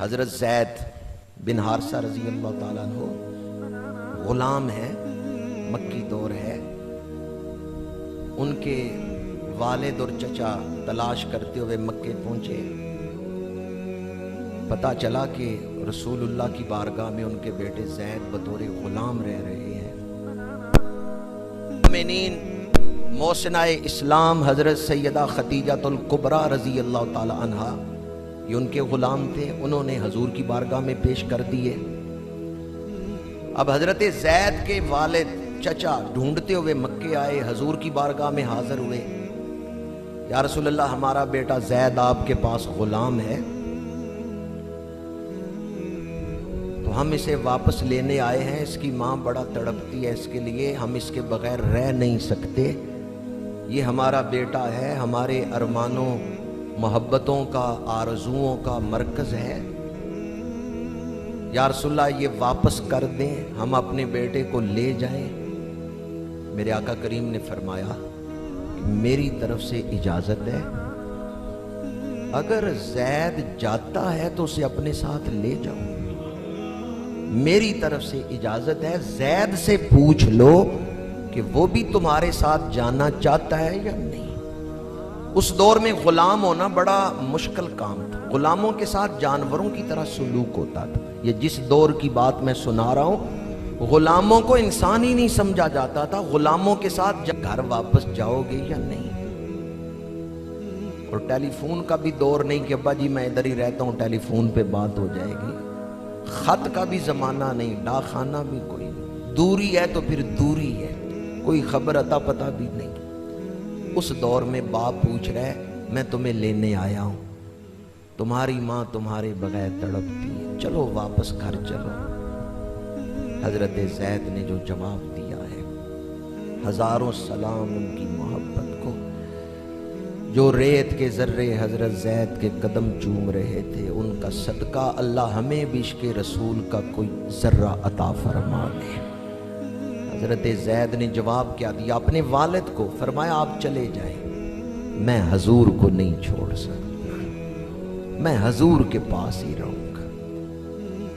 حضرت زید بن حارثہ رضی اللہ تعالیٰ عنہ غلام ہیں، مکی دور ہے، ان کے والد اور چچا تلاش کرتے ہوئے مکے پہنچے، پتہ چلا کہ رسول اللہ کی بارگاہ میں ان کے بیٹے زید بطور غلام رہ رہے ہیں۔ مومنین محسنہ اسلام حضرت سیدہ خدیجہ الکبریٰ رضی اللہ تعالی عنہا یہ ان کے غلام تھے، انہوں نے حضور کی بارگاہ میں پیش کر دیے۔ اب حضرت زید کے والد چچا ڈھونڈتے ہوئے مکے آئے، حضور کی بارگاہ میں حاضر ہوئے، یا رسول اللہ ہمارا بیٹا زید آپ کے پاس غلام ہے، تو ہم اسے واپس لینے آئے ہیں، اس کی ماں بڑا تڑپتی ہے اس کے لیے، ہم اس کے بغیر رہ نہیں سکتے، یہ ہمارا بیٹا ہے، ہمارے ارمانوں محبتوں کا آرزوؤں کا مرکز ہے، یا رسول اللہ یہ واپس کر دیں، ہم اپنے بیٹے کو لے جائیں۔ میرے آقا کریم نے فرمایا کہ میری طرف سے اجازت ہے، اگر زید جاتا ہے تو اسے اپنے ساتھ لے جاؤ، میری طرف سے اجازت ہے، زید سے پوچھ لو کہ وہ بھی تمہارے ساتھ جانا چاہتا ہے یا نہیں۔ اس دور میں غلام ہونا بڑا مشکل کام تھا، غلاموں کے ساتھ جانوروں کی طرح سلوک ہوتا تھا۔ یہ جس دور کی بات میں سنا رہا ہوں، غلاموں کو انسان ہی نہیں سمجھا جاتا تھا، غلاموں کے ساتھ گھر واپس جاؤ گے یا نہیں۔ اور ٹیلی فون کا بھی دور نہیں کہ ابا جی میں ادھر ہی رہتا ہوں، ٹیلی فون پہ بات ہو جائے گی، خط کا بھی زمانہ نہیں، ڈاک خانہ بھی کوئی نہیں، دوری ہے تو پھر دوری ہے، کوئی خبر عطا پتہ بھی نہیں۔ اس دور میں باپ پوچھ رہا ہے میں تمہیں لینے آیا ہوں، تمہاری ماں تمہارے بغیر تڑپتی ہے، چلو واپس گھر چلو۔ حضرت زید نے جو جواب دیا ہے، ہزاروں سلام ان کی محبت کو، جو ریت کے ذرے حضرت زید کے قدم چوم رہے تھے، ان کا صدقہ اللہ ہمیں بھی عشق رسول کا کوئی ذرہ عطا فرما دے۔ حضرت زید نے جواب کیا دیا اپنے والد کو، فرمایا آپ چلے جائیں، میں حضور کو نہیں چھوڑ سکتا، میں حضور کے پاس ہی رہوں گا۔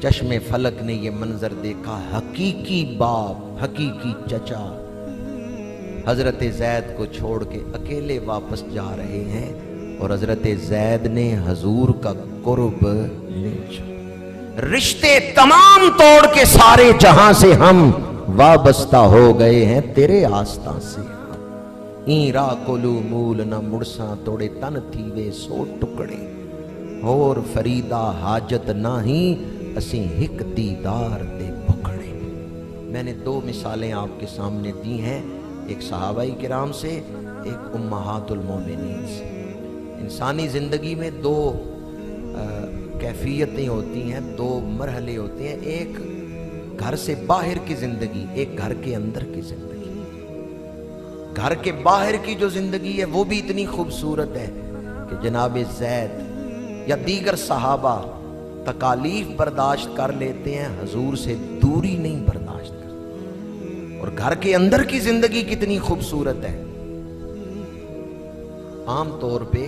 چشم فلک نے یہ منظر دیکھا، حقیقی باپ، حقیقی چچا حضرت زید کو چھوڑ کے اکیلے واپس جا رہے ہیں، اور حضرت زید نے حضور کا قرب نہیں چھوڑا۔ رشتے تمام توڑ کے سارے جہاں سے ہم وابستہ ہو گئے ہیں تیرے آستاں سے، این را کلو مول نہ مڑساں توڑے تن تھیوے سو ٹکڑے، اور فریدہ حاجت نہ ہی اسیں ہک دیدار دے بکڑے۔ میں نے دو مثالیں آپ کے سامنے دی ہیں، ایک صحابہ کرام سے، ایک امہات المومنین سے۔ انسانی زندگی میں دو کیفیتیں ہوتی ہیں، دو مرحلے ہوتے ہیں، ایک گھر سے باہر کی زندگی، ایک گھر کے اندر کی زندگی۔ گھر کے باہر کی جو زندگی ہے وہ بھی اتنی خوبصورت ہے کہ جناب زید یا دیگر صحابہ تکالیف برداشت کر لیتے ہیں، حضور سے دوری نہیں برداشت کرتے۔ اور گھر کے اندر کی زندگی کتنی خوبصورت ہے۔ عام طور پہ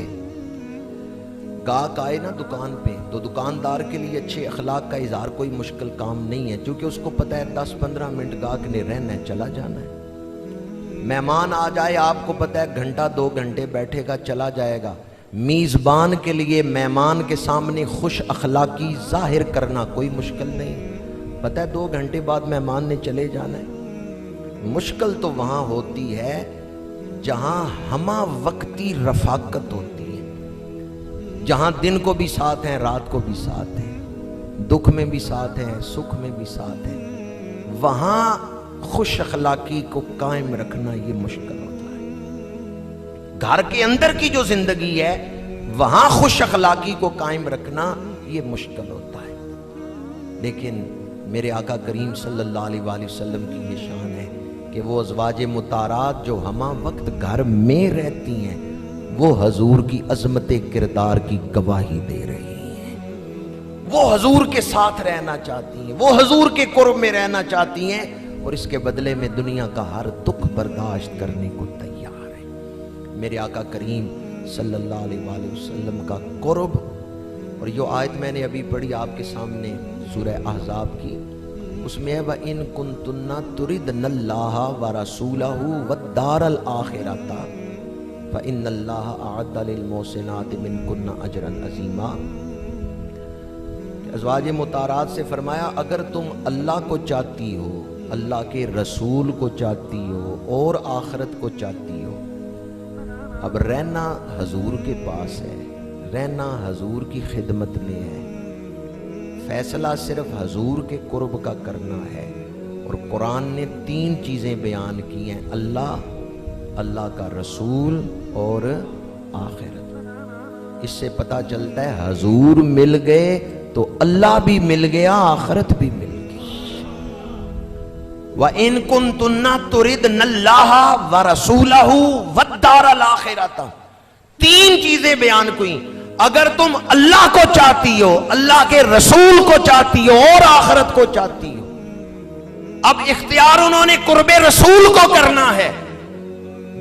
گاہک آئے نا دکان پہ، تو دکاندار کے لیے اچھے اخلاق کا اظہار کوئی مشکل کام نہیں ہے، کیونکہ اس کو پتہ ہے 10-15 منٹ گاہک نے رہنا ہے، چلا جانا ہے۔ مہمان آ جائے، آپ کو پتہ ہے گھنٹہ 2 گھنٹے بیٹھے گا، چلا جائے گا۔ میزبان کے لیے مہمان کے سامنے خوش اخلاقی ظاہر کرنا کوئی مشکل نہیں، پتہ ہے 2 گھنٹے بعد مہمان نے چلے جانا ہے۔ مشکل تو وہاں ہوتی ہے جہاں ہمہ وقتی رفاقت ہوتی ہے، جہاں دن کو بھی ساتھ ہیں، رات کو بھی ساتھ ہیں، دکھ میں بھی ساتھ ہیں، سکھ میں بھی ساتھ ہیں، وہاں خوش اخلاقی کو قائم رکھنا یہ مشکل ہوتا ہے۔ گھر کے اندر کی جو زندگی ہے وہاں خوش اخلاقی کو قائم رکھنا یہ مشکل ہوتا ہے۔ لیکن میرے آقا کریم صلی اللہ علیہ وآلہ وسلم کی یہ شان ہے کہ وہ ازواج مطہرات جو ہمہ وقت گھر میں رہتی ہیں، وہ حضور کی عظمت کردار کی گواہی دے رہی ہیں، وہ حضور کے ساتھ رہنا چاہتی ہیں، وہ حضور کے قرب میں رہنا چاہتی ہیں، اور اس کے بدلے میں دنیا کا ہر دکھ برداشت کرنے کو تیار ہے۔ میرے آقا کریم صلی اللہ علیہ وآلہ وسلم کا قرب اور اور جو آیت میں نے ابھی پڑھی آپ کے سامنے سورہ احزاب کی، اس میں ہے وَإِن كُنتُنَّ تُرِدْنَ اللَّهَ وَرَسُولَهُ وَالدَّارَ الْآخِرَةَ فَإِنَّ اللَّهَ أَعَدَّ لِلْمُحْسِنَاتِ مِنكُنَّ أَجْرًا عَظِيمًا۔ ازواج مطہرات سے فرمایا اگر تم اللہ کو چاہتی ہو، اللہ کے رسول کو چاہتی ہو اور آخرت کو چاہتی ہو، اب رہنا حضور کے پاس ہے، رہنا حضور کی خدمت میں ہے، فیصلہ صرف حضور کے قرب کا کرنا ہے۔ اور قرآن نے 3 چیزیں بیان کی ہیں، اللہ، اللہ کا رسول اور آخرت۔ اس سے پتہ چلتا ہے حضور مل گئے تو اللہ بھی مل گیا، آخرت بھی مل گئی۔ وَإِن كُنتُنَّ تُرِدْنَ اللَّهَ وَرَسُولَهُ وَالدَّارَ الْآخِرَةَ، 3 چیزیں بیان ہوئیں۔ اگر تم اللہ کو چاہتی ہو، اللہ کے رسول کو چاہتی ہو اور آخرت کو چاہتی ہو، اب اختیار انہوں نے قرب رسول کو کرنا ہے۔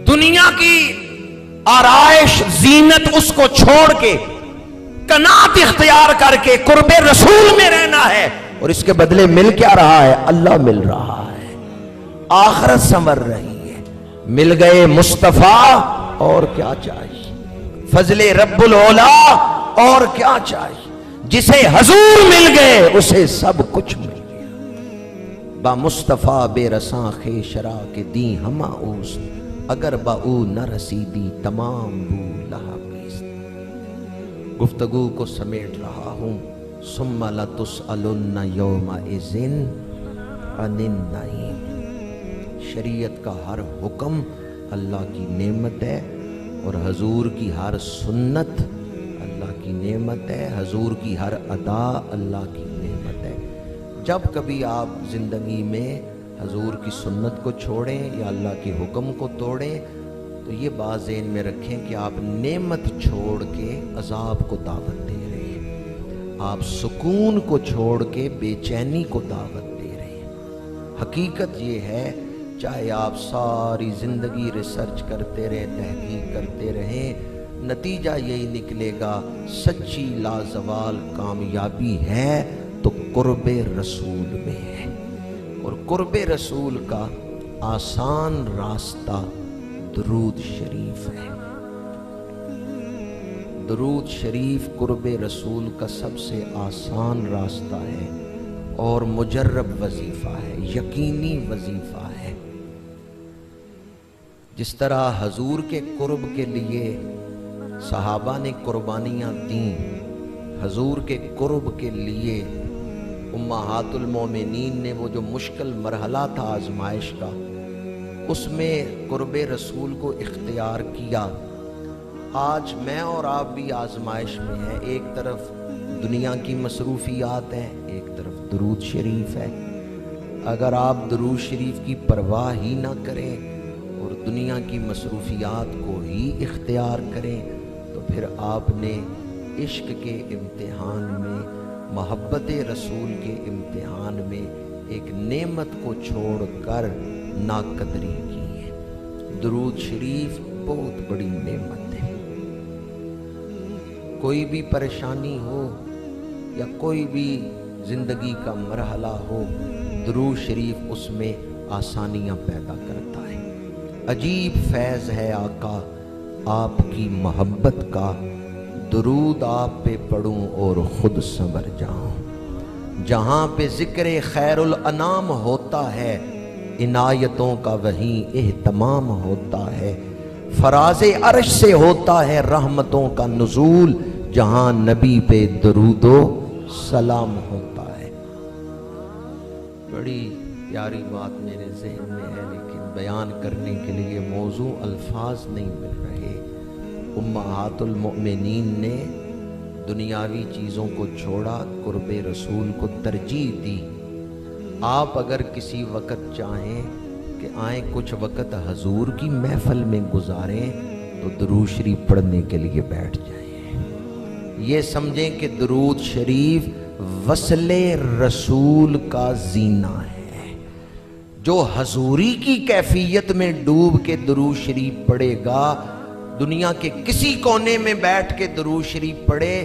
دنیا کی آرائش زینت اس کو چھوڑ کے قناعت اختیار کر کے قرب رسول میں رہنا ہے، اور اس کے بدلے مل کیا رہا ہے؟ اللہ مل رہا ہے، آخرت سنور رہی ہے، مل گئے مصطفیٰ، اور کیا چاہیے؟ فضل رب العلا، اور کیا چاہیے؟ جسے حضور مل گئے اسے سب کچھ مل گیا۔ با مصطفیٰ بے رساں خے شرا کے دی ہما اوست، اگر با او نہ رسیدی تمام بو لہا بیست۔ گفتگو کو سمیٹ رہا ہوں، ثم لتسألن یومئذ عن النعیم۔ شریعت کا ہر حکم اللہ کی نعمت ہے، اور حضور کی ہر سنت اللہ کی نعمت ہے، حضور کی ہر ادا اللہ کی نعمت ہے۔ جب کبھی آپ زندگی میں حضور کی سنت کو چھوڑیں یا اللہ کے حکم کو توڑیں تو یہ بات ذہن میں رکھیں کہ آپ نعمت چھوڑ کے عذاب کو دعوت دے رہے ہیں، آپ سکون کو چھوڑ کے بے چینی کو دعوت دے رہے ہیں۔ حقیقت یہ ہے چاہے آپ ساری زندگی ریسرچ کرتے رہیں، تحقیق کرتے رہیں، نتیجہ یہی نکلے گا سچی لازوال کامیابی ہے تو قرب رسول میں ہے۔ اور قرب رسول کا آسان راستہ درود شریف ہے۔ درود شریف قرب رسول کا سب سے آسان راستہ ہے اور مجرب وظیفہ ہے، یقینی وظیفہ ہے۔ جس طرح حضور کے قرب کے لیے صحابہ نے قربانیاں دیں، حضور کے قرب کے لیے امہات المومنین نے وہ جو مشکل مرحلہ تھا آزمائش کا، اس میں قرب رسول کو اختیار کیا۔ آج میں اور آپ بھی آزمائش میں ہیں، ایک طرف دنیا کی مصروفیات ہیں، ایک طرف درود شریف ہے۔ اگر آپ درود شریف کی پرواہ ہی نہ کریں اور دنیا کی مصروفیات کو ہی اختیار کریں تو پھر آپ نے عشق کے امتحان میں، محبت رسول کے امتحان میں ایک نعمت کو چھوڑ کر ناقدری کی ہے۔ درود شریف بہت بڑی نعمت ہے۔ کوئی بھی پریشانی ہو یا کوئی بھی زندگی کا مرحلہ ہو، درود شریف اس میں آسانیاں پیدا کرتا ہے۔ عجیب فیض ہے آقا آپ کی محبت کا، درود آپ پہ پڑھوں اور خود سنور جاؤں۔ جہاں پہ ذکر خیر الانام ہوتا ہے عنایتوں کا وہیں اہتمام ہوتا ہے، فراز عرش سے ہوتا ہے رحمتوں کا نزول، جہاں نبی پہ درود و سلام ہوتا ہے۔ بڑی پیاری بات میرے ذہن میں ہے لیکن بیان کرنے کے لیے موضوع الفاظ نہیں مل رہے۔ امہات المؤمنین نے دنیاوی چیزوں کو چھوڑا، قرب رسول کو ترجیح دی۔ آپ اگر کسی وقت چاہیں کہ آئیں کچھ وقت حضور کی محفل میں گزاریں تو درود شریف پڑھنے کے لیے بیٹھ جائیں۔ یہ سمجھیں کہ درود شریف وصل رسول کا زینہ ہے۔ جو حضوری کی کیفیت میں ڈوب کے درود شریف پڑھے گا، دنیا کے کسی کونے میں بیٹھ کے درود شریف پڑھے،